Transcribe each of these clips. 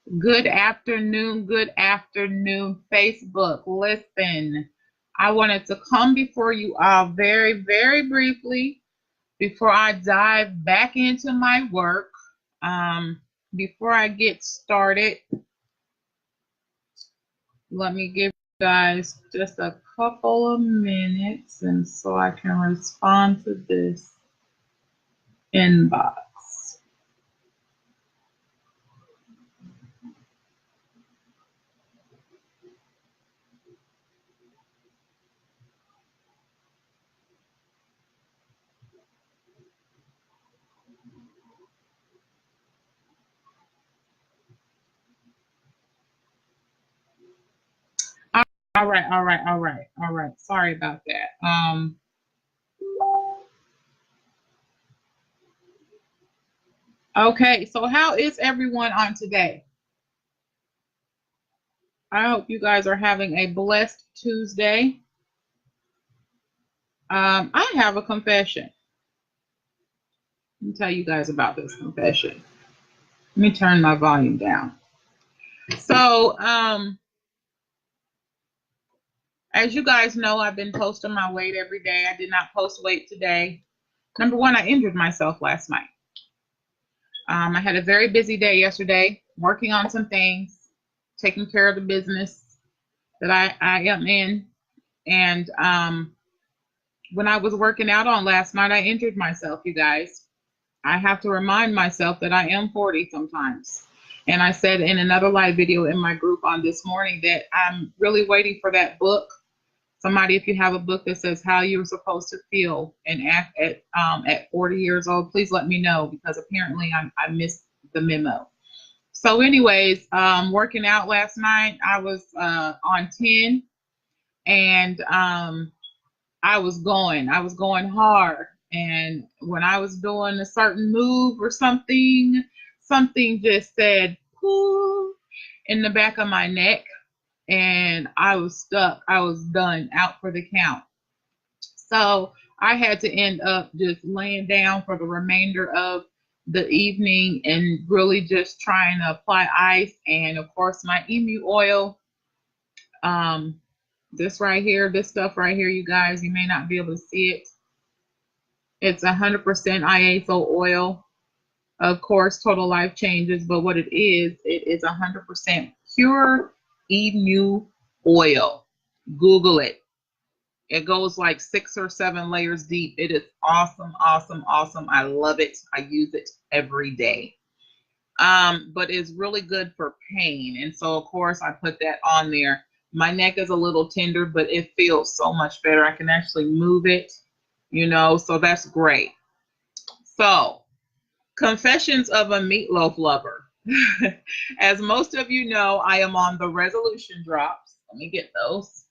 Good afternoon, Facebook. Listen, I wanted to come before you all very, very briefly before I dive back into my work. Before I get started, let me give you guys just a couple of minutes and so I can respond to this inbox. All right. Sorry about that. Okay, so how is everyone on today? I hope you guys are having a blessed Tuesday. I have a confession. Let me tell you guys about this confession. Let me turn my volume down. So, as you guys know, I've been posting my weight every day. I did not post weight today. Number one, I injured myself last night. I had a very busy day yesterday, working on some things, taking care of the business that I am in. And when I was working out on last night, I injured myself, you guys. I have to remind myself that I am 40 sometimes. And I said in another live video in my group on this morning that I'm really waiting for that book. Somebody, if you have a book that says how you're supposed to feel and act at 40 years old, please let me know, because apparently I missed the memo. So anyways, working out last night, I was on 10, and I was going hard. And when I was doing a certain move or something just said, "Pooh," in the back of my neck. And I was stuck. I was done, out for the count. So I had to end up just laying down for the remainder of the evening and really just trying to apply ice and, of course, my emu oil. This right here, this stuff right here, you guys, you may not be able to see it. It's 100% ISO oil. Of course, Total Life Changes, but what it is 100% pure emu oil. Google it. It goes like 6 or 7 layers deep. It is awesome. I love it. I use it every day. But it's really good for pain. And so, of course, I put that on there. My neck is a little tender, but it feels so much better. I can actually move it, so that's great. So, confessions of a meatloaf lover. As most of you know, I am on the resolution drops. Let me get those.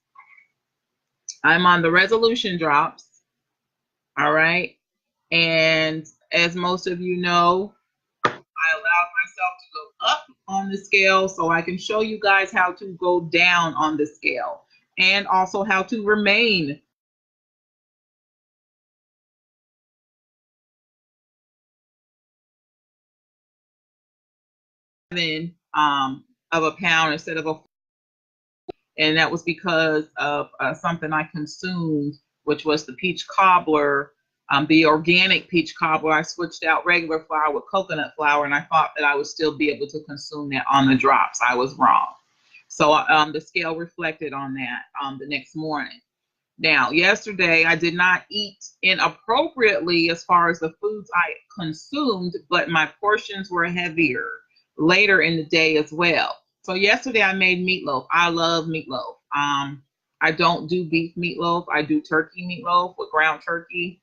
I'm on the resolution drops. All right. And as most of you know, I allowed myself to go up on the scale so I can show you guys how to go down on the scale and also how to remain of a pound instead of a, and that was because of something I consumed, which was the peach cobbler, the organic peach cobbler. I switched out regular flour with coconut flour, and I thought that I would still be able to consume that on the drops. I was wrong. So the scale reflected on that the next morning. Now, yesterday I did not eat inappropriately as far as the foods I consumed, but my portions were heavier later in the day as well. So yesterday I made meatloaf. I love meatloaf. I don't do beef meatloaf. I do turkey meatloaf with ground turkey.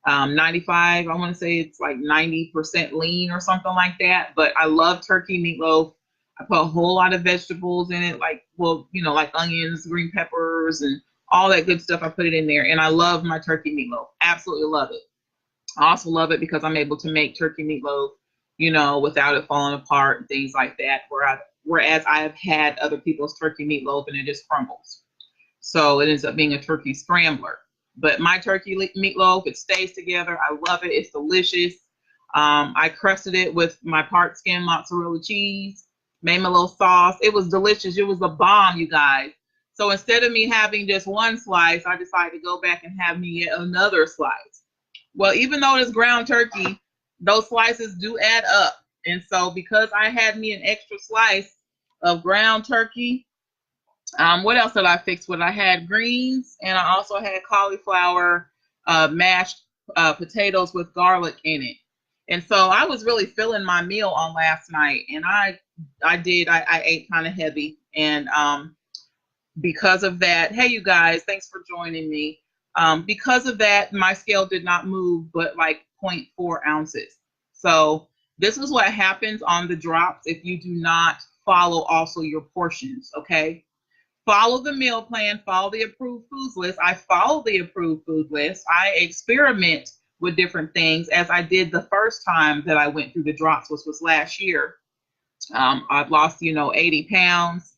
95, I want to say it's like 90% lean or something like that. But I love turkey meatloaf. I put a whole lot of vegetables in it, like onions, green peppers, and all that good stuff. I put it in there. And I love my turkey meatloaf. Absolutely love it. I also love it because I'm able to make turkey meatloaf, without it falling apart and things like that. Whereas I have had other people's turkey meatloaf and it just crumbles. So it ends up being a turkey scrambler. But my turkey meatloaf, it stays together. I love it. It's delicious. I crusted it with my part skin mozzarella cheese. Made my little sauce. It was delicious. It was a bomb, you guys. So instead of me having just one slice, I decided to go back and have me yet another slice. Well, even though it's ground turkey, those slices do add up. And so because I had me an extra slice of ground turkey, what else did I fix with? I had greens, and I also had cauliflower mashed potatoes with garlic in it. And so I was really feeling my meal on last night, and I ate kind of heavy. And because of that, hey, you guys, thanks for joining me. Because of that, my scale did not move but like 0.4 ounces. So this is what happens on the drops if you do not follow also your portions, okay? Follow the meal plan, follow the approved foods list. I follow the approved food list. I experiment with different things as I did the first time that I went through the drops, which was last year. I've lost, 80 pounds.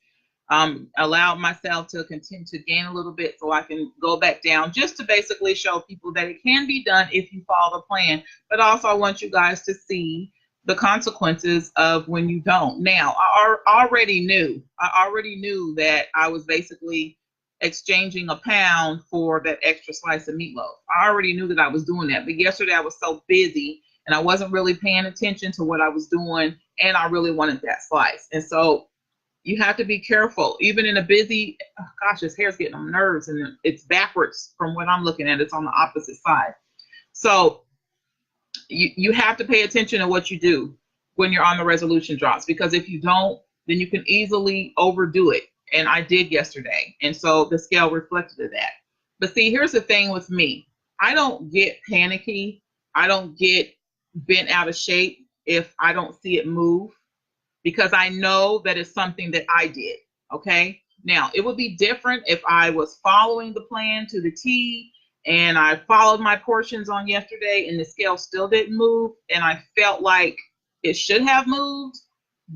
Allowed myself to continue to gain a little bit so I can go back down, just to basically show people that it can be done if you follow the plan. But also I want you guys to see the consequences of when you don't. Now, I already knew that I was basically exchanging a pound for that extra slice of meatloaf. I already knew that I was doing that. But yesterday I was so busy and I wasn't really paying attention to what I was doing, and I really wanted that slice. And so you have to be careful, even in a busy, gosh, his hair's getting on nerves, and it's backwards from what I'm looking at. It's on the opposite side. So you have to pay attention to what you do when you're on the resolution drops, because if you don't, then you can easily overdo it. And I did yesterday. And so the scale reflected that. But see, here's the thing with me. I don't get panicky. I don't get bent out of shape if I don't see it move, because I know that it's something that I did, okay? Now, it would be different if I was following the plan to the T and I followed my portions on yesterday and the scale still didn't move and I felt like it should have moved.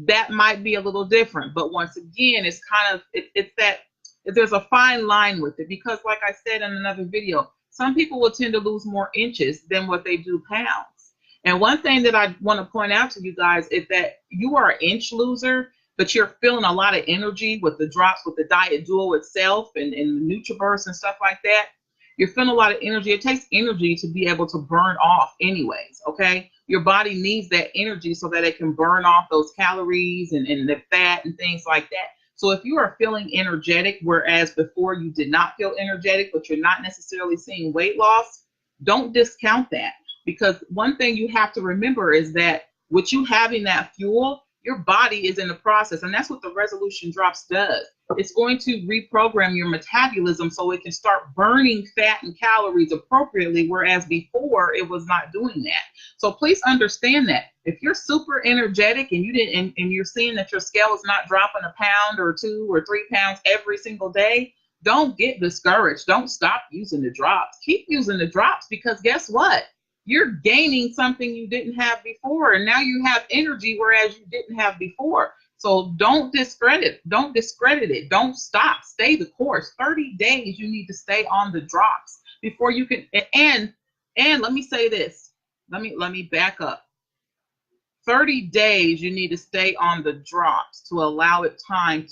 That might be a little different. But once again, it's kind of, it's that there's a fine line with it, because like I said in another video, some people will tend to lose more inches than what they do pounds. And one thing that I want to point out to you guys is that you are an inch loser, but you're feeling a lot of energy with the drops, with the Diet Duo itself and the Nutriverse and stuff like that. You're feeling a lot of energy. It takes energy to be able to burn off anyways, okay? Your body needs that energy so that it can burn off those calories and the fat and things like that. So if you are feeling energetic, whereas before you did not feel energetic, but you're not necessarily seeing weight loss, don't discount that. Because one thing you have to remember is that with you having that fuel, your body is in the process. And that's what the resolution drops does. It's going to reprogram your metabolism so it can start burning fat and calories appropriately, whereas before it was not doing that. So please understand that if you're super energetic and you're seeing that your scale is not dropping a pound or 2 or 3 pounds every single day, don't get discouraged. Don't stop using the drops. Keep using the drops, because guess what? You're gaining something you didn't have before, and now you have energy whereas you didn't have before. So don't discredit it. Don't stop. Stay the course. 30 days you need to stay on the drops before you can. And let me say this. Let me back up. 30 days you need to stay on the drops to allow it time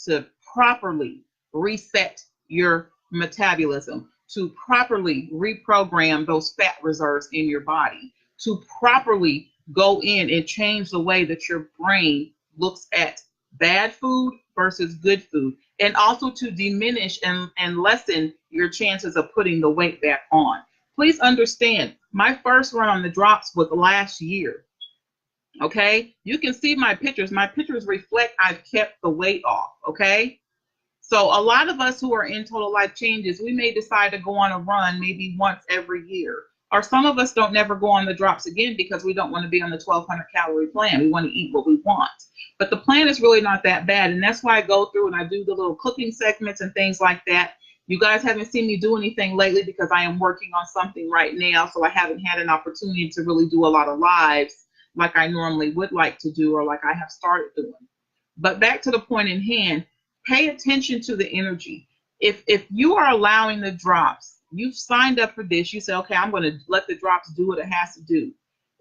to properly reset your metabolism, to properly reprogram those fat reserves in your body, to properly go in and change the way that your brain looks at bad food versus good food, and also to diminish and lessen your chances of putting the weight back on. Please understand, my first run on the drops was last year. Okay, you can see my pictures. My pictures reflect I've kept the weight off. Okay, so a lot of us who are in Total Life Changes, we may decide to go on a run maybe once every year. Or some of us don't never go on the drops again because we don't want to be on the 1,200 calorie plan. We want to eat what we want. But the plan is really not that bad. And that's why I go through and I do the little cooking segments and things like that. You guys haven't seen me do anything lately because I am working on something right now. So I haven't had an opportunity to really do a lot of lives like I normally would like to do, or like I have started doing. But back to the point in hand, pay attention to the energy. If you are allowing the drops, you've signed up for this, you say, okay, I'm going to let the drops do what it has to do.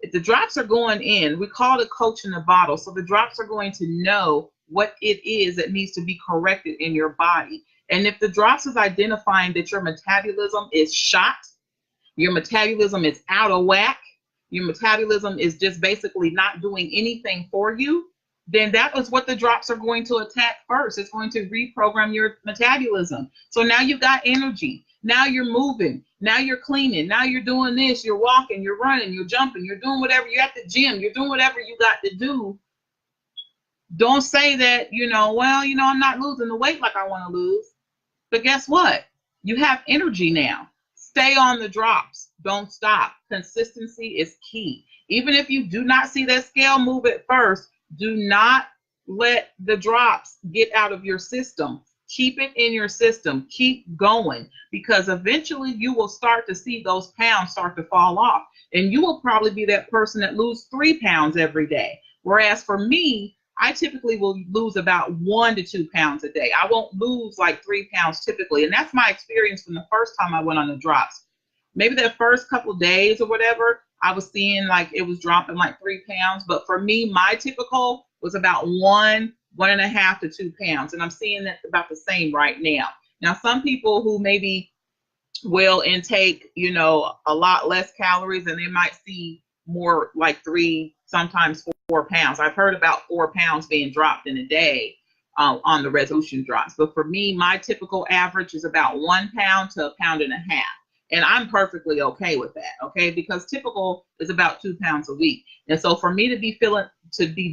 If the drops are going in, we call it coach in the bottle. So the drops are going to know what it is that needs to be corrected in your body. And if the drops is identifying that your metabolism is shot, your metabolism is out of whack, your metabolism is just basically not doing anything for you, then that is what the drops are going to attack first. It's going to reprogram your metabolism. So now you've got energy. Now you're moving. Now you're cleaning. Now you're doing this. You're walking. You're running. You're jumping. You're doing whatever. You're at the gym. You're doing whatever you got to do. Don't say that, well, I'm not losing the weight like I want to lose. But guess what? You have energy now. Stay on the drops. Don't stop. Consistency is key. Even if you do not see that scale move at first, do not let the drops get out of your system. Keep it in your system. Keep going, because eventually you will start to see those pounds start to fall off. And you will probably be that person that loses 3 pounds every day. Whereas for me, I typically will lose about 1 to 2 pounds a day. I won't lose like 3 pounds typically. And that's my experience from the first time I went on the drops. Maybe that first couple days or whatever, I was seeing like it was dropping like 3 pounds. But for me, my typical was about 1.5 to 2 pounds. And I'm seeing that about the same right now. Now, some people who maybe will intake, a lot less calories, and they might see more like 3, sometimes 4 pounds. I've heard about 4 pounds being dropped in a day on the resolution drops. But for me, my typical average is about 1 pound to 1.5 pounds. And I'm perfectly okay with that, okay? Because typical is about 2 pounds a week. And so for me to be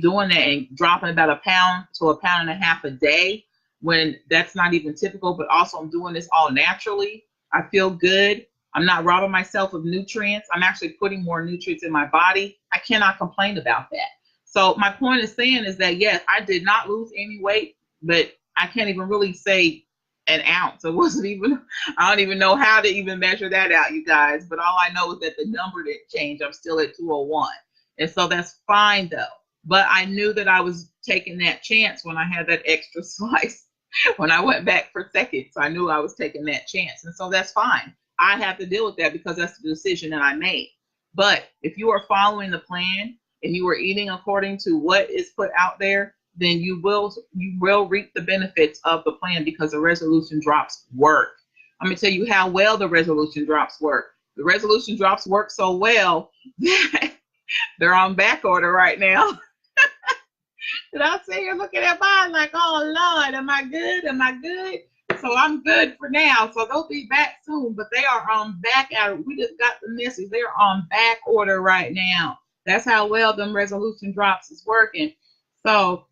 doing that and dropping about 1 pound to 1.5 pounds a day, when that's not even typical, but also I'm doing this all naturally, I feel good. I'm not robbing myself of nutrients. I'm actually putting more nutrients in my body. I cannot complain about that. So my point is saying is that, yes, I did not lose any weight, but I can't even really say an ounce. It wasn't even, I don't even know how to even measure that out, you guys. But all I know is that the number didn't change. I'm still at 201. And so that's fine though. But I knew that I was taking that chance when I had that extra slice when I went back for seconds. I knew I was taking that chance. And so that's fine. I have to deal with that because that's the decision that I made. But if you are following the plan and you are eating according to what is put out there, then you will reap the benefits of the plan, because the resolution drops work. I'm going to tell you how well the resolution drops work. The resolution drops work so well that they're on back order right now. And I'm sitting here looking at mine like, oh Lord, am I good? Am I good? So I'm good for now. So they'll be back soon, but they are on back order. We just got the message. They're on back order right now. That's how well them resolution drops is working. So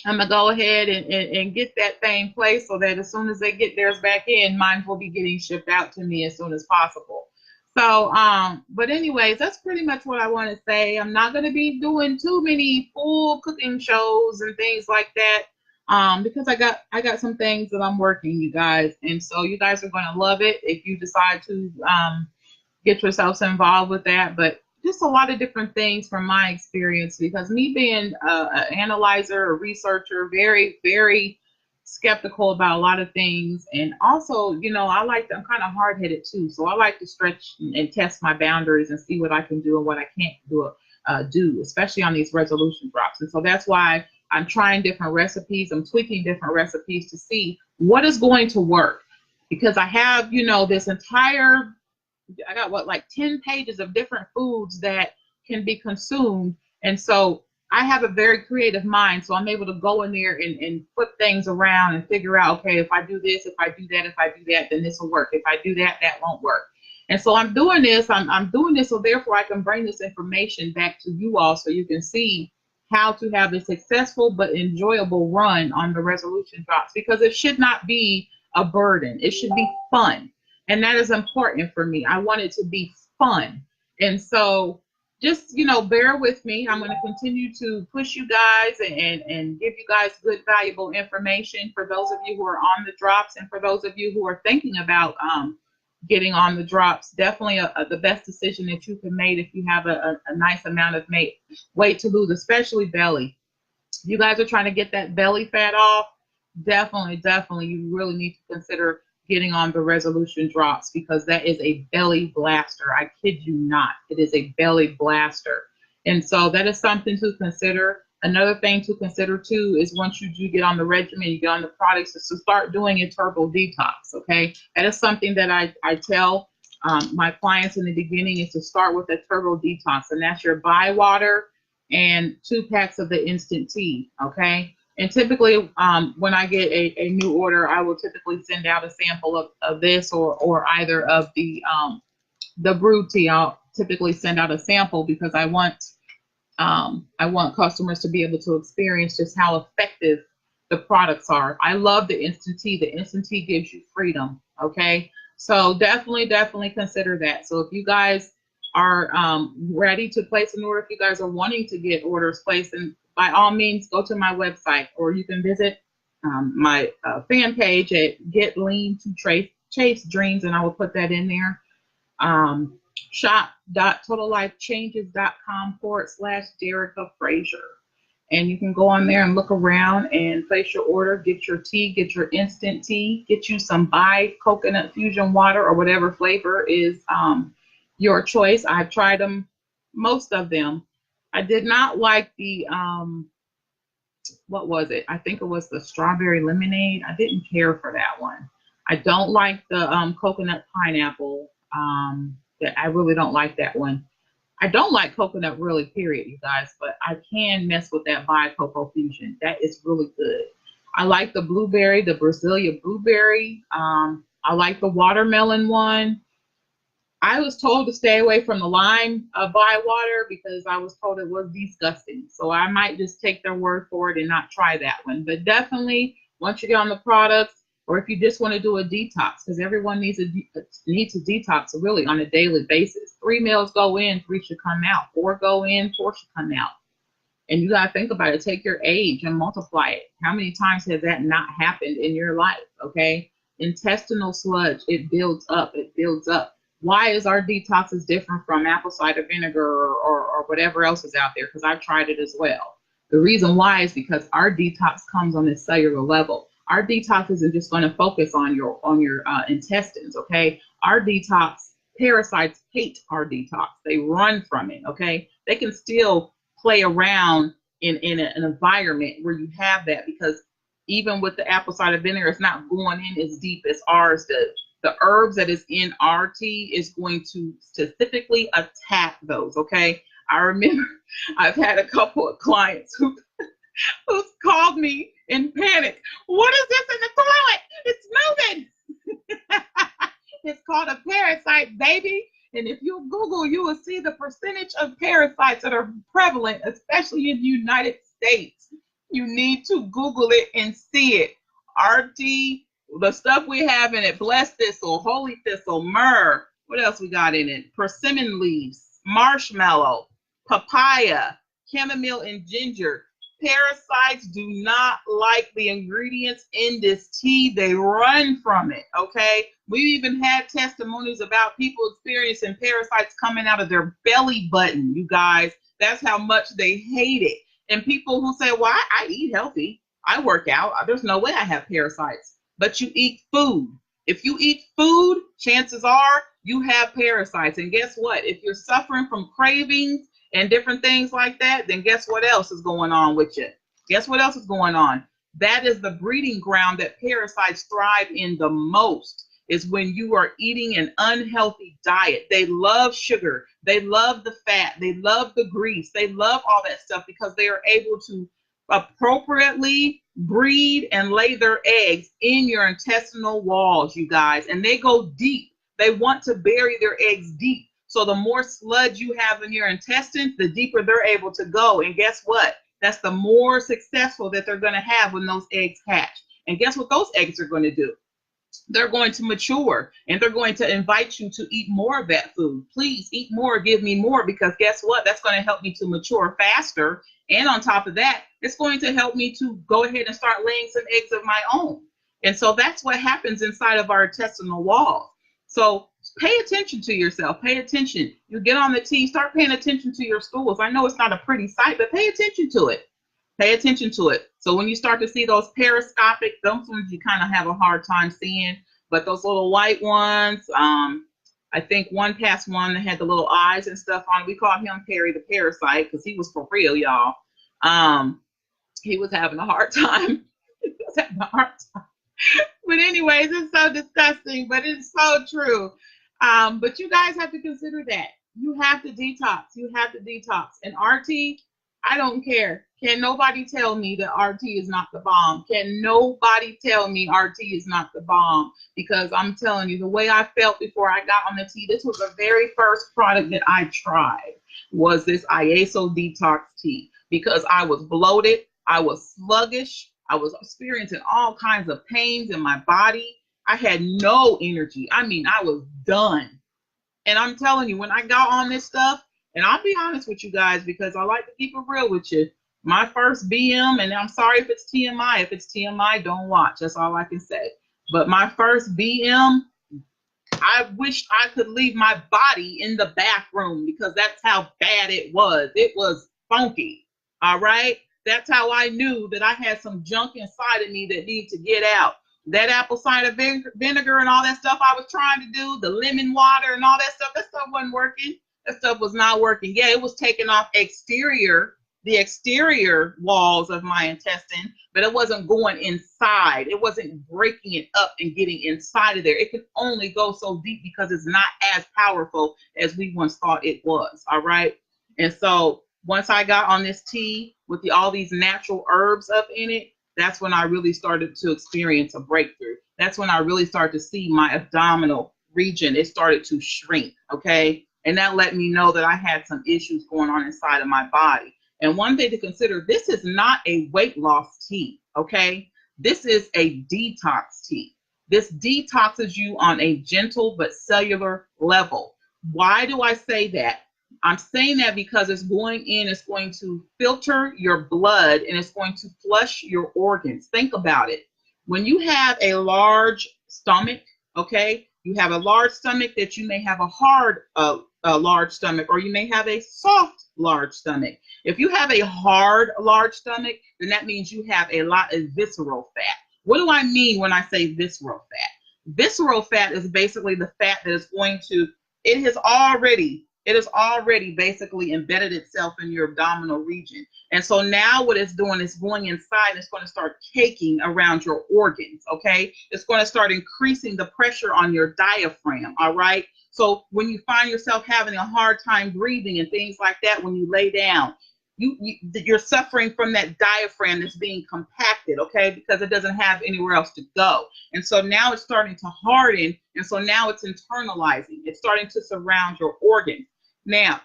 I'm going to go ahead and get that thing placed so that as soon as they get theirs back in, mine will be getting shipped out to me as soon as possible. So, but anyways, that's pretty much what I want to say. I'm not going to be doing too many full cooking shows and things like that, because I got some things that I'm working, you guys. And so you guys are going to love it if you decide to get yourselves involved with that. But just a lot of different things from my experience, because me being an analyzer, a researcher, very, very skeptical about a lot of things. And also, I'm kind of hard-headed too. So I like to stretch and test my boundaries and see what I can do and what I can't do, especially on these resolution drops. And so that's why I'm trying different recipes. I'm tweaking different recipes to see what is going to work, because I have, this entire, I got like 10 pages of different foods that can be consumed. And so I have a very creative mind. So I'm able to go in there and flip things around and figure out, okay, if I do this, if I do that, then this will work. If I do that, that won't work. And so I'm doing this. I'm doing this so therefore I can bring this information back to you all so you can see how to have a successful but enjoyable run on the resolution drops, because it should not be a burden. It should be fun. And that is important for me. I want it to be fun. And so just, bear with me. I'm going to continue to push you guys and give you guys good, valuable information for those of you who are on the drops, and for those of you who are thinking about getting on the drops. Definitely the best decision that you can make if you have a nice amount of weight to lose, especially belly. You guys are trying to get that belly fat off. Definitely, you really need to consider getting on the resolution drops, because that is a belly blaster. I kid you not. It is a belly blaster. And so that is something to consider. Another thing to consider too is once you do get on the regimen, you get on the products, is to start doing a turbo detox. Okay, that is something that I tell my clients in the beginning, is to start with a turbo detox, and that's your buy water and 2 packs of the instant tea. Okay, and typically when I get a new order, I will typically send out a sample of this or either of the brewed tea. I'll typically send out a sample because I want customers to be able to experience just how effective the products are. I love the instant tea. The instant tea gives you freedom. Okay, so definitely consider that. So if you guys are ready to place an order, if you guys are wanting to get orders placed, then by all means go to my website, or you can visit my fan page at Get Lean to Chase Dreams, and I will put that in there. shop.totallifechanges.com/Derica Frazier. And you can go on there and look around and place your order, get your tea, get your instant tea, get you some Bai coconut fusion water or whatever flavor is your choice. I've tried them, most of them. I did not like the, what was it? I think it was the strawberry lemonade. I didn't care for that one. I don't like the coconut pineapple. I really don't like that one. I don't like coconut really, period, you guys, but I can mess with that Bai Cocoa Fusion. That is really good. I like the blueberry, the Brasilia blueberry. I like the watermelon one. I was told to stay away from the lime Bai water because I was told it was disgusting. So I might just take their word for it and not try that one. But definitely, once you get on the products, or if you just want to do a detox, because everyone needs a detox really on a daily basis. 3 meals go in, 3 should come out. 4 go in, 4 should come out. And you got to think about it. Take your age and multiply it. How many times has that not happened in your life? Okay. Intestinal sludge, it builds up. It builds up. Why is our detoxes different from apple cider vinegar or whatever else is out there? Because I've tried it as well. The reason why is because our detox comes on a cellular level. Our detox isn't just going to focus on your intestines, okay? Our detox, parasites hate our detox. They run from it, okay? They can still play around in an environment where you have that, because even with the apple cider vinegar, it's not going in as deep as ours does. The herbs that is in our tea is going to specifically attack those, okay? I remember I've had a couple of clients who's called me in panic. What is this in the toilet? It's moving. It's called a parasite, baby. And if you Google, you will see the percentage of parasites that are prevalent, especially in the United States. You need to Google it and see it. RT, the stuff we have in it, blessed thistle, holy thistle, myrrh. What else we got in it? Persimmon leaves, marshmallow, papaya, chamomile, and ginger. Parasites do not like the ingredients in this tea. They run from it, okay? We've even had testimonies about people experiencing parasites coming out of their belly button, you guys. That's how much they hate it. And people who say, well, I eat healthy. I work out. There's no way I have parasites. But you eat food. If you eat food, chances are you have parasites. And guess what? If you're suffering from cravings and different things like that, then guess what else is going on with you? Guess what else is going on? That is the breeding ground that parasites thrive in the most, is when you are eating an unhealthy diet. They love sugar. They love the fat. They love the grease. They love all that stuff because they are able to appropriately breed and lay their eggs in your intestinal walls, you guys. And they go deep. They want to bury their eggs deep. So the more sludge you have in your intestines, the deeper they're able to go. And guess what? That's the more successful that they're going to have when those eggs hatch. And guess what those eggs are going to do? They're going to mature, and they're going to invite you to eat more of that food. Please eat more, give me more, because guess what? That's going to help me to mature faster. And on top of that, it's going to help me to go ahead and start laying some eggs of my own. And so that's what happens inside of our intestinal walls. So pay attention to yourself. Pay attention. You get on the tea, start paying attention to your stools. I know it's not a pretty sight, but pay attention to it. Pay attention to it. So when you start to see those periscopic, those ones you kind of have a hard time seeing. But those little white ones, I think one past one that had the little eyes and stuff on. We called him Perry the Parasite because he was for real, y'all. He was having a hard time. He was having a hard time. But anyways, it's so disgusting, but it's so true. But you guys have to consider that. You have to detox. You have to detox. And RT, I don't care. Can nobody tell me that RT is not the bomb? Can nobody tell me RT is not the bomb? Because I'm telling you, the way I felt before I got on the tea, this was the very first product that I tried, was this IASO detox tea, because I was bloated, I was sluggish, I was experiencing all kinds of pains in my body. I had no energy. I mean, I was done. And I'm telling you, when I got on this stuff, and I'll be honest with you guys, because I like to keep it real with you, my first BM, and I'm sorry if it's TMI. If it's TMI, don't watch. That's all I can say. But my first BM, I wished I could leave my body in the bathroom, because that's how bad it was. It was funky. All right? That's how I knew that I had some junk inside of me that needed to get out. That apple cider vinegar and all that stuff I was trying to do, the lemon water and all that stuff wasn't working. That stuff was not working. Yeah, it was taking off the exterior walls of my intestine, but it wasn't going inside. It wasn't breaking it up and getting inside of there. It can only go so deep because it's not as powerful as we once thought it was. All right. And so once I got on this tea with all these natural herbs up in it, that's when I really started to experience a breakthrough. That's when I really started to see my abdominal region. It started to shrink, okay? And that let me know that I had some issues going on inside of my body. And one thing to consider, this is not a weight loss tea, okay? This is a detox tea. This detoxes you on a gentle but cellular level. Why do I say that? I'm saying that because it's going in, it's going to filter your blood, and it's going to flush your organs. Think about it. When you have a large stomach, okay, you have a large stomach, that you may have a hard large stomach, or you may have a soft large stomach. If you have a hard large stomach, then that means you have a lot of visceral fat. What do I mean when I say visceral fat? Visceral fat is basically the fat that is going to, it has already basically embedded itself in your abdominal region. And so now what it's doing is going inside, and it's going to start caking around your organs, okay? It's going to start increasing the pressure on your diaphragm, all right? So when you find yourself having a hard time breathing and things like that, when you lay down, you're suffering from that diaphragm that's being compacted, okay, because it doesn't have anywhere else to go. And so now it's starting to harden, and so now it's internalizing. It's starting to surround your organs. Now,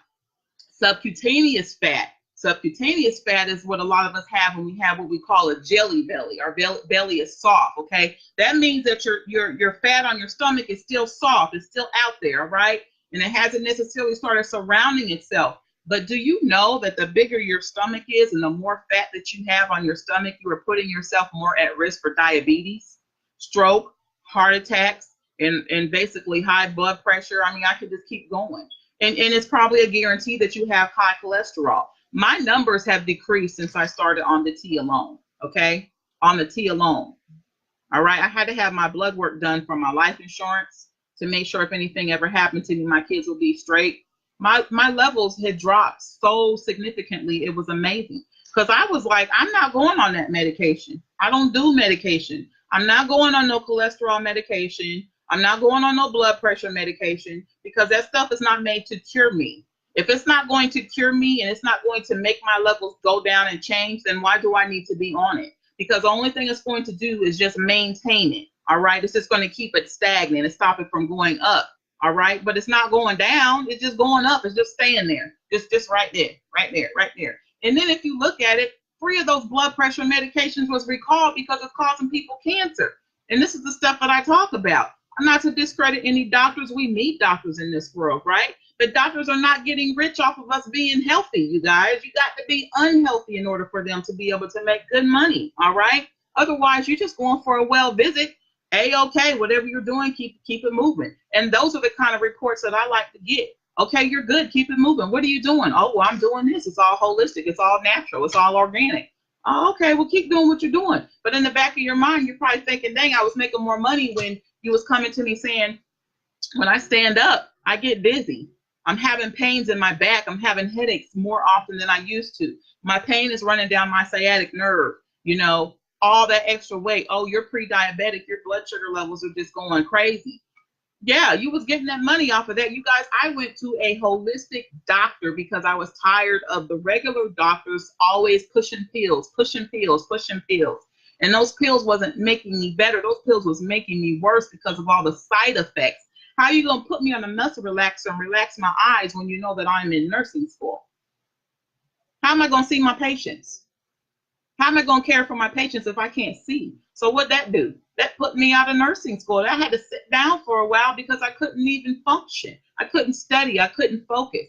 subcutaneous fat. Subcutaneous fat is what a lot of us have when we have what we call a jelly belly. Our belly is soft, okay? That means that your fat on your stomach is still soft. It's still out there, all right? And it hasn't necessarily started surrounding itself. But do you know that the bigger your stomach is and the more fat that you have on your stomach, you are putting yourself more at risk for diabetes, stroke, heart attacks, and basically high blood pressure? I mean, I could just keep going. And it's probably a guarantee that you have high cholesterol. My numbers have decreased since I started on the tea alone, okay? On the tea alone. All right, I had to have my blood work done for my life insurance to make sure if anything ever happened to me, my kids will be straight. My levels had dropped so significantly. It was amazing, because I was like, I'm not going on that medication. I don't do medication. I'm not going on no cholesterol medication. I'm not going on no blood pressure medication, because that stuff is not made to cure me. If it's not going to cure me and it's not going to make my levels go down and change, then why do I need to be on it? Because the only thing it's going to do is just maintain it. All right. It's just going to keep it stagnant and stop it from going up. All right. But it's not going down. It's just going up. It's just staying there. Just right there, right there, right there. And then if you look at it, 3 of those blood pressure medications was recalled because it's causing people cancer. And this is the stuff that I talk about. I'm not to discredit any doctors. We need doctors in this world, right? But doctors are not getting rich off of us being healthy, you guys. You got to be unhealthy in order for them to be able to make good money, all right? Otherwise, you're just going for a well visit. A-okay, whatever you're doing, keep it moving. And those are the kind of reports that I like to get. Okay, you're good, keep it moving. What are you doing? Oh, well, I'm doing this. It's all holistic. It's all natural. It's all organic. Oh, okay, well, keep doing what you're doing. But in the back of your mind, you're probably thinking, dang, I was making more money when You was coming to me saying, when I stand up, I get dizzy. I'm having pains in my back. I'm having headaches more often than I used to. My pain is running down my sciatic nerve. You know, all that extra weight. Oh, you're pre-diabetic. Your blood sugar levels are just going crazy. Yeah, you was getting that money off of that. You guys, I went to a holistic doctor because I was tired of the regular doctors always pushing pills, pushing pills, pushing pills. And those pills wasn't making me better. Those pills was making me worse because of all the side effects. How are you going to put me on a muscle relaxer and relax my eyes when you know that I'm in nursing school? How am I going to see my patients? How am I going to care for my patients if I can't see? So what'd that do? That put me out of nursing school. I had to sit down for a while because I couldn't even function. I couldn't study. I couldn't focus.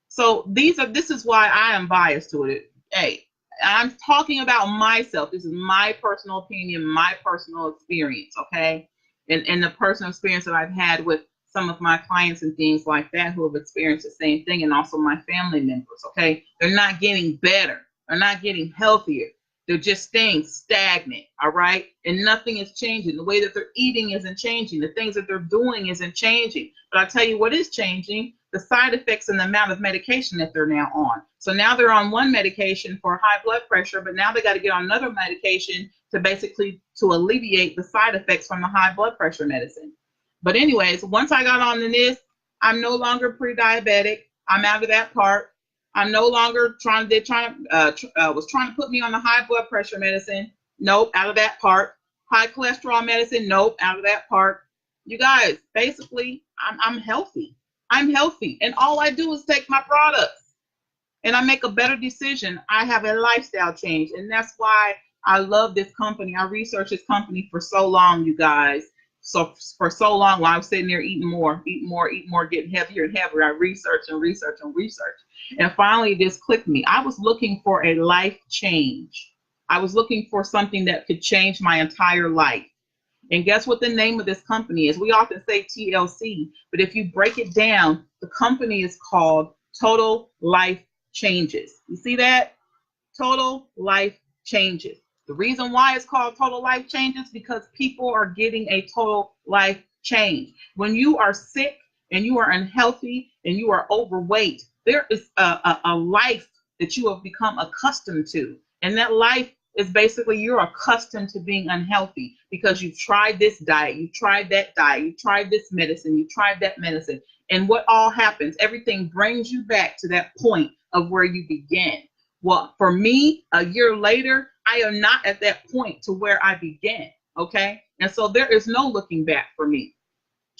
So this is why I am biased to it. Hey, I'm talking about myself. This is my personal opinion, my personal experience, okay? And the personal experience that I've had with some of my clients and things like that who have experienced the same thing, and also my family members, okay? They're not getting better. They're not getting healthier. They're just staying stagnant, all right? And nothing is changing. The way that they're eating isn't changing. The things that they're doing isn't changing. But I'll tell you what is changing, the side effects and the amount of medication that they're now on. So now they're on one medication for high blood pressure, but now they got to get on another medication to basically to alleviate the side effects from the high blood pressure medicine. But anyways, once I got on this, I'm no longer pre-diabetic. I'm out of that part. I'm no longer trying to put me on the high blood pressure medicine. Nope, out of that part. High cholesterol medicine. Nope, out of that part. You guys, basically, I'm healthy. I'm healthy, and all I do is take my products, and I make a better decision. I have a lifestyle change, and that's why I love this company. I researched this company for so long, you guys. So for so long, while I was sitting there eating more, getting heavier and heavier, I researched and researched and researched. And finally, this clicked me. I was looking for a life change. I was looking for something that could change my entire life. And guess what the name of this company is? We often say TLC, but if you break it down, the company is called Total Life Changes. You see that? Total Life Changes. The reason why it's called Total Life Changes because people are getting a total life change. When you are sick and you are unhealthy and you are overweight, there is a life that you have become accustomed to. And that life is basically you're accustomed to being unhealthy because you've tried this diet, you've tried that diet, you've tried this medicine, you've tried that medicine. And what all happens, everything brings you back to that point of where you began. Well, for me, a year later, I am not at that point to where I began, okay? And so there is no looking back for me,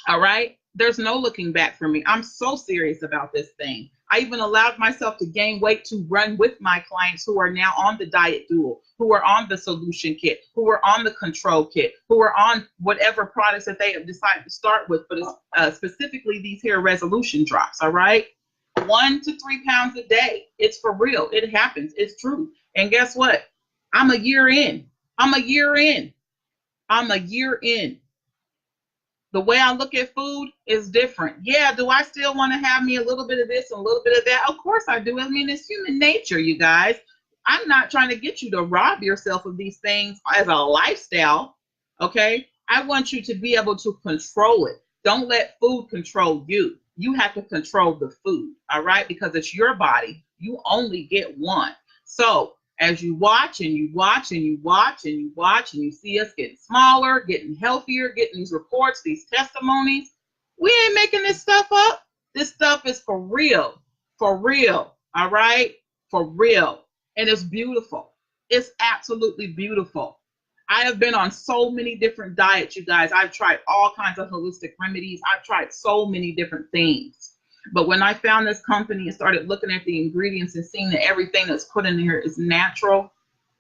all right? There's no looking back for me. I'm so serious about this thing. I even allowed myself to gain weight to run with my clients who are now on the diet dual, who are on the solution kit, who are on the control kit, who are on whatever products that they have decided to start with, but it's specifically these here resolution drops, all right? 1 to 3 pounds a day. It's for real. It happens. It's true. And guess what? I'm a year in. I'm a year in. I'm a year in. The way I look at food is different. Yeah, do I still want to have me a little bit of this and a little bit of that? Of course I do. I mean, it's human nature, you guys. I'm not trying to get you to rob yourself of these things as a lifestyle, okay? I want you to be able to control it. Don't let food control you. You have to control the food, all right? Because it's your body. You only get one. So as you watch and you watch and you watch and you watch and you see us getting smaller, getting healthier, getting these reports, these testimonies, we ain't making this stuff up. This stuff is for real, all right? For real. And it's beautiful. It's absolutely beautiful. I have been on so many different diets, you guys. I've tried all kinds of holistic remedies. I've tried so many different things. But when I found this company and started looking at the ingredients and seeing that everything that's put in here is natural,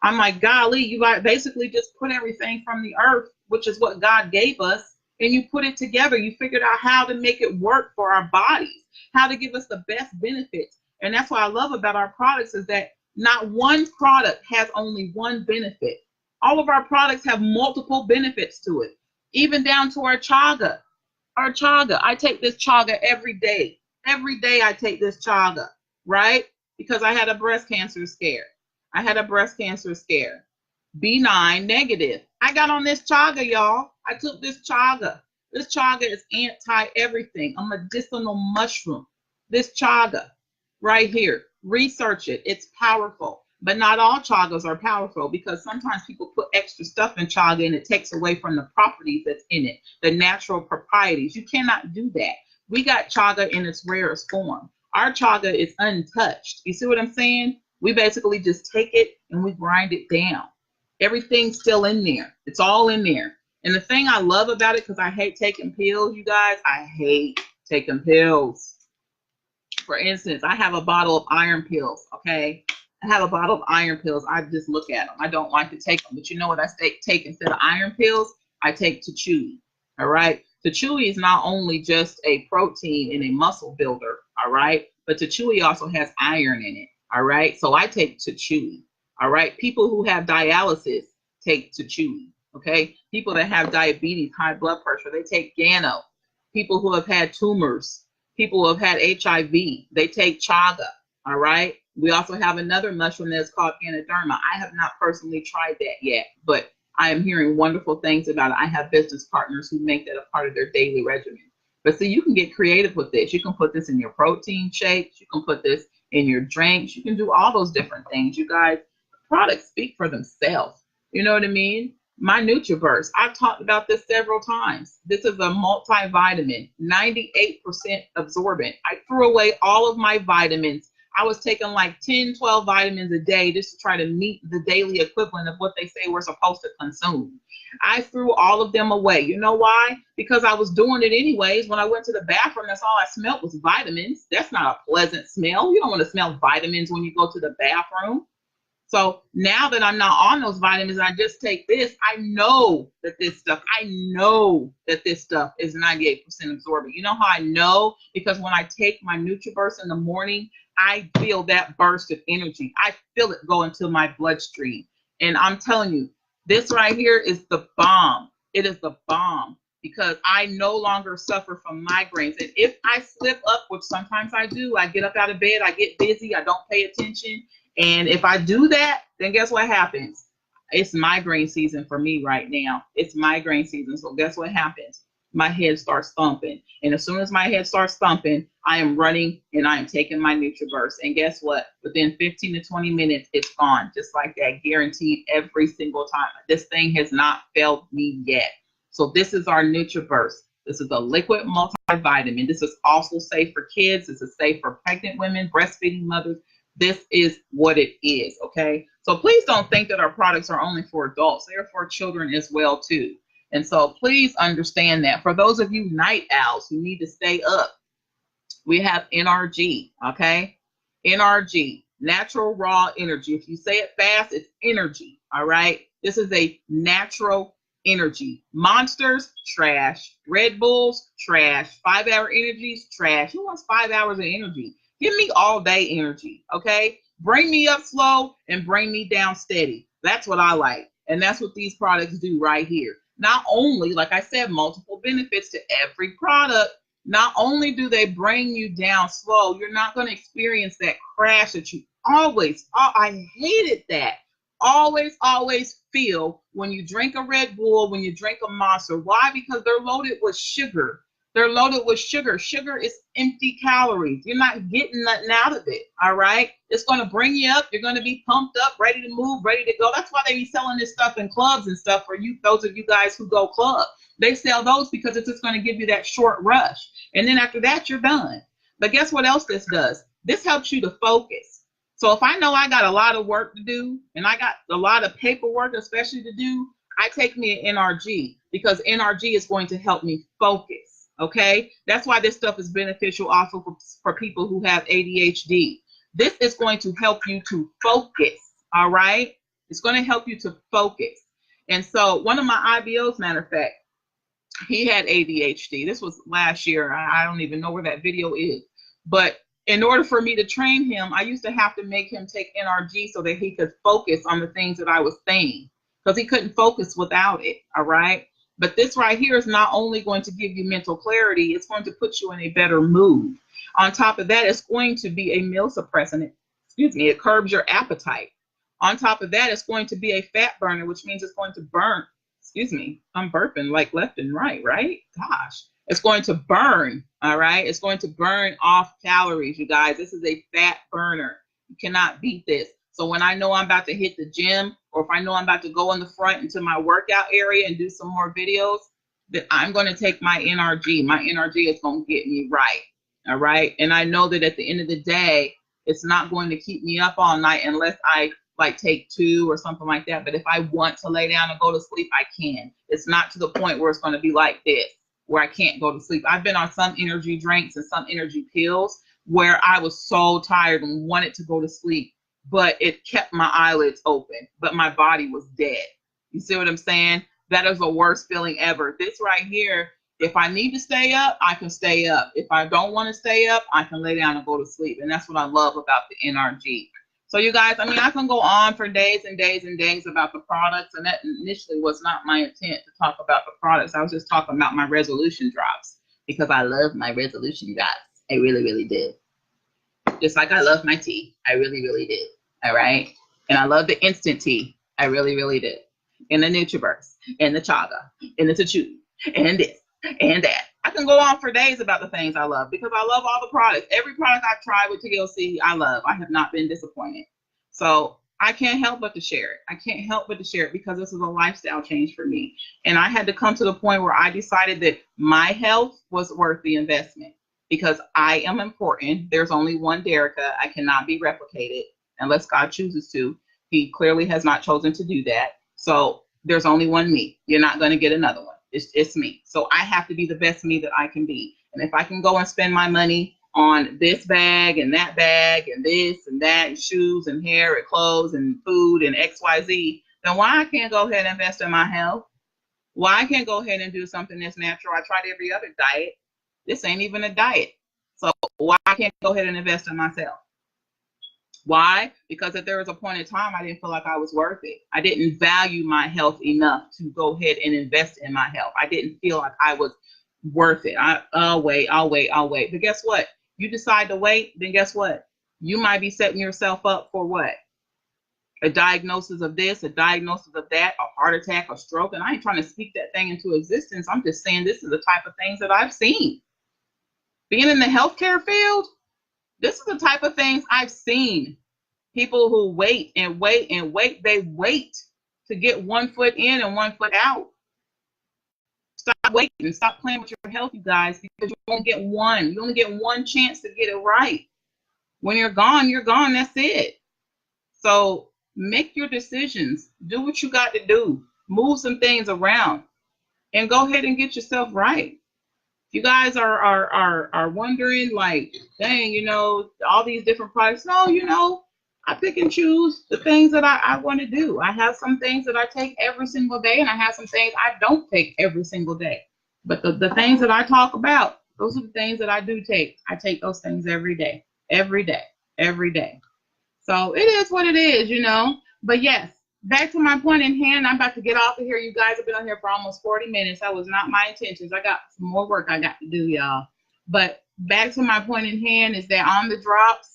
I'm like, golly, you basically just put everything from the earth, which is what God gave us, and you put it together. You figured out how to make it work for our bodies, how to give us the best benefits. And that's what I love about our products is that not one product has only one benefit. All of our products have multiple benefits to it, even down to our chaga. Our chaga, I take this chaga every day. Every day I take this chaga, right? Because I had a breast cancer scare. I had a breast cancer scare. B9 negative. I got on this chaga, y'all. I took this chaga. This chaga is anti-everything, a medicinal mushroom. This chaga right here, research it. It's powerful. But not all chagas are powerful because sometimes people put extra stuff in chaga and it takes away from the properties that's in it, the natural proprieties. You cannot do that. We got chaga in its rarest form. Our chaga is untouched. You see what I'm saying? We basically just take it and we grind it down. Everything's still in there. It's all in there. And the thing I love about it, because I hate taking pills, you guys, I hate taking pills. For instance, I have a bottle of iron pills, okay? I have a bottle of iron pills. I just look at them. I don't like to take them. But you know what I take instead of iron pills? I take Chewy, all right? Chewy is not only just a protein and a muscle builder, all right? But Chewy also has iron in it, all right? So I take Chewy, all right? People who have dialysis take Chewy, okay? People that have diabetes, high blood pressure, they take Gano. People who have had tumors, people who have had HIV, they take chaga, all right? We also have another mushroom that's called Ganoderma. I have not personally tried that yet, but I am hearing wonderful things about it. I have business partners who make that a part of their daily regimen. But see, you can get creative with this. You can put this in your protein shakes. You can put this in your drinks. You can do all those different things. You guys, products speak for themselves. You know what I mean? My NutriVerse, I've talked about this several times. This is a multivitamin, 98% absorbent. I threw away all of my vitamins. I was taking like 10, 12 vitamins a day just to try to meet the daily equivalent of what they say we're supposed to consume. I threw all of them away. You know why? Because I was doing it anyways. When I went to the bathroom, that's all I smelled was vitamins. That's not a pleasant smell. You don't want to smell vitamins when you go to the bathroom. So now that I'm not on those vitamins, I just take this. I know that this stuff is 98% absorbent. You know how I know? Because when I take my NutriVerse in the morning, I feel that burst of energy. I feel it go into my bloodstream. And I'm telling you, this right here is the bomb. It is the bomb because I no longer suffer from migraines. And if I slip up, which sometimes I do, I get up out of bed, I get busy, I don't pay attention. And if I do that, then guess what happens? It's migraine season for me right now. It's migraine season. So guess what happens? My head starts thumping. And as soon as my head starts thumping, I am running and I am taking my NutriVerse. And guess what? Within 15 to 20 minutes, it's gone. Just like that, guaranteed every single time. This thing has not failed me yet. So this is our NutriVerse. This is a liquid multivitamin. This is also safe for kids. This is safe for pregnant women, breastfeeding mothers. This is what it is, okay? So please don't think that our products are only for adults. They are for children as well, too. And so please understand that. For those of you night owls who need to stay up, we have NRG, okay? NRG, natural raw energy. If you say it fast, it's energy, all right? This is a natural energy. Monsters, trash. Red Bulls, trash. 5-hour energies, trash. Who wants 5 hours of energy? Give me all day energy, okay? Bring me up slow and bring me down steady. That's what I like. And that's what these products do right here. Not only, like I said, multiple benefits to every product. Not only do they bring you down slow, you're not going to experience that crash that you always, I hated that. Always feel when you drink a Red Bull, when you drink a Monster. Why? Because they're loaded with sugar. They're loaded with sugar. Sugar is empty calories. You're not getting nothing out of it, all right? It's going to bring you up. You're going to be pumped up, ready to move, ready to go. That's why they be selling this stuff in clubs and stuff for you, those of you guys who go club. They sell those because it's just going to give you that short rush. And then after that, you're done. But guess what else this does? This helps you to focus. So if I know I got a lot of work to do and I got a lot of paperwork especially to do, I take me an NRG because NRG is going to help me focus. Okay, that's why this stuff is beneficial also for people who have ADHD. This is going to help you to focus, all right? It's going to help you to focus. And so one of my IBOs, matter of fact, he had ADHD. This was last year. I don't even know where that video is. But in order for me to train him, I used to have to make him take NRG so that he could focus on the things that I was saying because he couldn't focus without it, all right? But this right here is not only going to give you mental clarity, it's going to put you in a better mood. On top of that, it's going to be a meal suppressant. It curbs your appetite. On top of that, it's going to be a fat burner, which means it's going to burn excuse me, I'm burping like left and right, right? Gosh, it's going to burn, all right? It's going to burn off calories, you guys. This is a fat burner. You cannot beat this. So when I know I'm about to hit the gym, or if I know I'm about to go in the front into my workout area and do some more videos, that I'm going to take my NRG. My NRG is going to get me right, all right? And I know that at the end of the day, it's not going to keep me up all night unless I like take 2 or something like that. But if I want to lay down and go to sleep, I can. It's not to the point where it's going to be like this, where I can't go to sleep. I've been on some energy drinks and some energy pills where I was so tired and wanted to go to sleep, but it kept my eyelids open, but my body was dead. You see what I'm saying? That is the worst feeling ever. This right here, if I need to stay up, I can stay up. If I don't want to stay up, I can lay down and go to sleep. And that's what I love about the NRG. So you guys, I mean, I can go on for days and days and days about the products, and that initially was not my intent to talk about the products. I was just talking about my resolution drops because I love my resolution drops. I really, really did. Just like I love my tea. I really, really did. All right? And I love the instant tea. I really, really did. And the NutriBurst, and the Chaga, and the Tachu, and this, and that. I can go on for days about the things I love because I love all the products. Every product I've tried with TLC, I love. I have not been disappointed. So I can't help but to share it. I can't help but to share it because this is a lifestyle change for me. And I had to come to the point where I decided that my health was worth the investment because I am important. There's only one Derica. I cannot be replicated unless God chooses to. He clearly has not chosen to do that. So there's only one me. You're not going to get another one. It's me. So I have to be the best me that I can be. And if I can go and spend my money on this bag and that bag and this and that and shoes and hair and clothes and food and XYZ, then why I can't go ahead and invest in my health? Why I can't go ahead and do something that's natural? I tried every other diet. This ain't even a diet. So why I can't go ahead and invest in myself? Why? Because if there was a point in time I didn't feel like I was worth it. I didn't value my health enough to go ahead and invest in my health. I didn't feel like I was worth it. I'll wait. But guess what? You decide to wait, then guess what? You might be setting yourself up for what? A diagnosis of this, a diagnosis of that, a heart attack, a stroke. And I ain't trying to speak that thing into existence. I'm just saying this is the type of things that I've seen. Being in the healthcare field, this is the type of things I've seen. People who wait and wait and wait, they wait to get 1 foot in and 1 foot out. Stop waiting. Stop playing with your health, you guys, because you won't get one. You only get one chance to get it right. When you're gone, that's it. So make your decisions. Do what you got to do. Move some things around and go ahead and get yourself right. You guys are wondering, like, dang, you know, all these different products. No, you know, I pick and choose the things that I want to do. I have some things that I take every single day, and I have some things I don't take every single day. But the things that I talk about, those are the things that I do take. I take those things every day, every day, every day. So it is what it is, you know. But yes, back to my point in hand. I'm about to get off of here. You guys have been on here for almost 40 minutes. That was not my intentions. I got some more work I got to do, y'all. But back to my point in hand is that on the drops,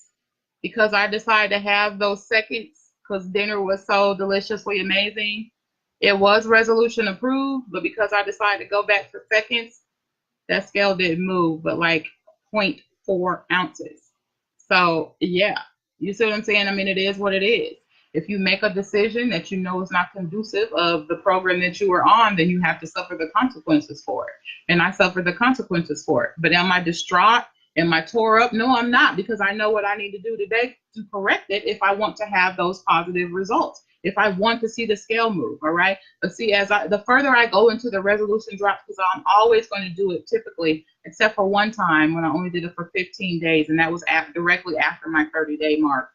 because I decided to have those seconds because dinner was so deliciously amazing, it was resolution approved. But because I decided to go back for seconds, that scale didn't move, but like 0.4 ounces. So yeah, you see what I'm saying? I mean, it is what it is. If you make a decision that you know is not conducive of the program that you were on, then you have to suffer the consequences for it. And I suffered the consequences for it. But am I distraught? Am I tore up? No, I'm not, because I know what I need to do today to correct it if I want to have those positive results, if I want to see the scale move, all right? But see, the further I go into the resolution drops, because I'm always going to do it typically, except for one time when I only did it for 15 days, and that was directly after my 30-day mark.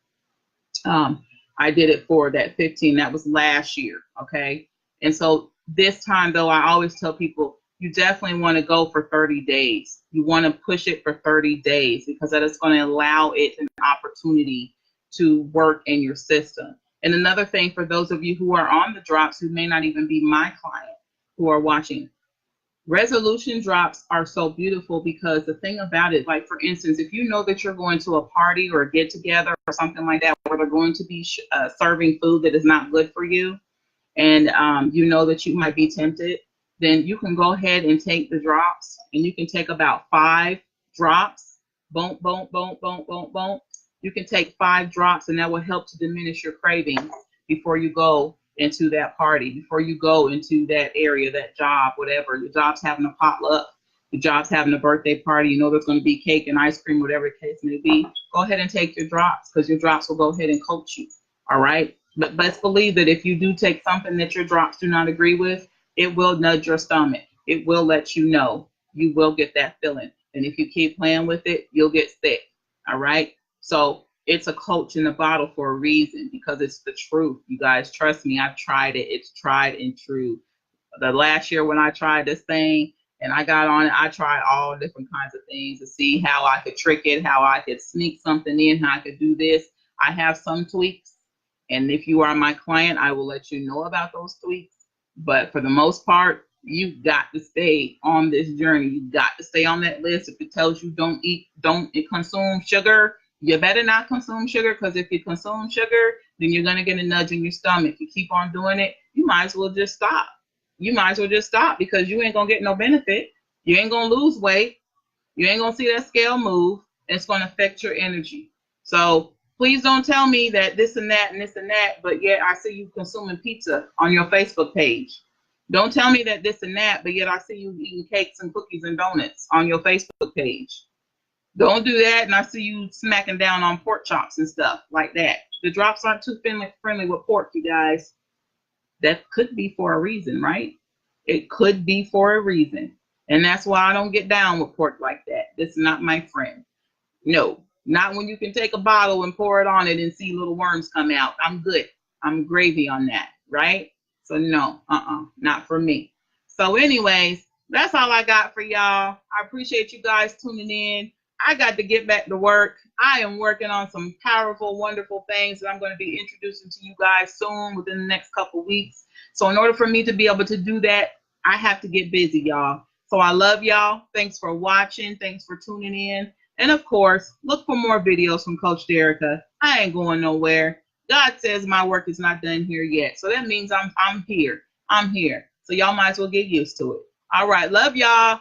I did it for that 15. That was last year, okay? And so this time, though, I always tell people, you definitely want to go for 30 days. You want to push it for 30 days because that is going to allow it an opportunity to work in your system. And another thing for those of you who are on the drops who may not even be my client who are watching, resolution drops are so beautiful because the thing about it, like for instance, if you know that you're going to a party or a get together or something like that where they're going to be serving food that is not good for you, and you know that you might be tempted, then you can go ahead and take the drops, and you can take about 5 drops. Boom, boom, boom, boom, boom, boom. You can take 5 drops, and that will help to diminish your cravings before you go into that party, before you go into that area, that job, whatever. Your job's having a potluck, your job's having a birthday party, you know there's going to be cake and ice cream, whatever the case may be. Go ahead and take your drops, because your drops will go ahead and coach you. All right. But best believe that if you do take something that your drops do not agree with, it will nudge your stomach. It will let you know. You will get that feeling. And if you keep playing with it, you'll get sick. All right. So it's a coach in the bottle for a reason, because it's the truth. You guys, trust me, I've tried it. It's tried and true. The last year when I tried this thing and I got on it, I tried all different kinds of things to see how I could trick it, how I could sneak something in, how I could do this. I have some tweaks. And if you are my client, I will let you know about those tweaks. But for the most part, you've got to stay on this journey. You've got to stay on that list. If it tells you don't consume sugar, you better not consume sugar, because if you consume sugar, then you're going to get a nudge in your stomach. If you keep on doing it, you might as well just stop. You might as well just stop, because you ain't going to get no benefit. You ain't going to lose weight. You ain't going to see that scale move. And it's going to affect your energy. So please don't tell me that this and that and this and that, but yet I see you consuming pizza on your Facebook page. Don't tell me that this and that, but yet I see you eating cakes and cookies and donuts on your Facebook page. Don't do that, and I see you smacking down on pork chops and stuff like that. The drops aren't too friendly with pork, you guys. That could be for a reason, right? It could be for a reason. And that's why I don't get down with pork like that. This is not my friend. No. Not when you can take a bottle and pour it on it and see little worms come out. I'm good. I'm gravy on that, right? So no, not for me. So anyways, that's all I got for y'all. I appreciate you guys tuning in. I got to get back to work. I am working on some powerful, wonderful things that I'm going to be introducing to you guys soon, within the next couple weeks. So in order for me to be able to do that, I have to get busy, y'all. So I love y'all. Thanks for watching. Thanks for tuning in. And of course, look for more videos from Coach Derica. I ain't going nowhere. God says my work is not done here yet. So that means I'm here. I'm here. So y'all might as well get used to it. All right. Love y'all.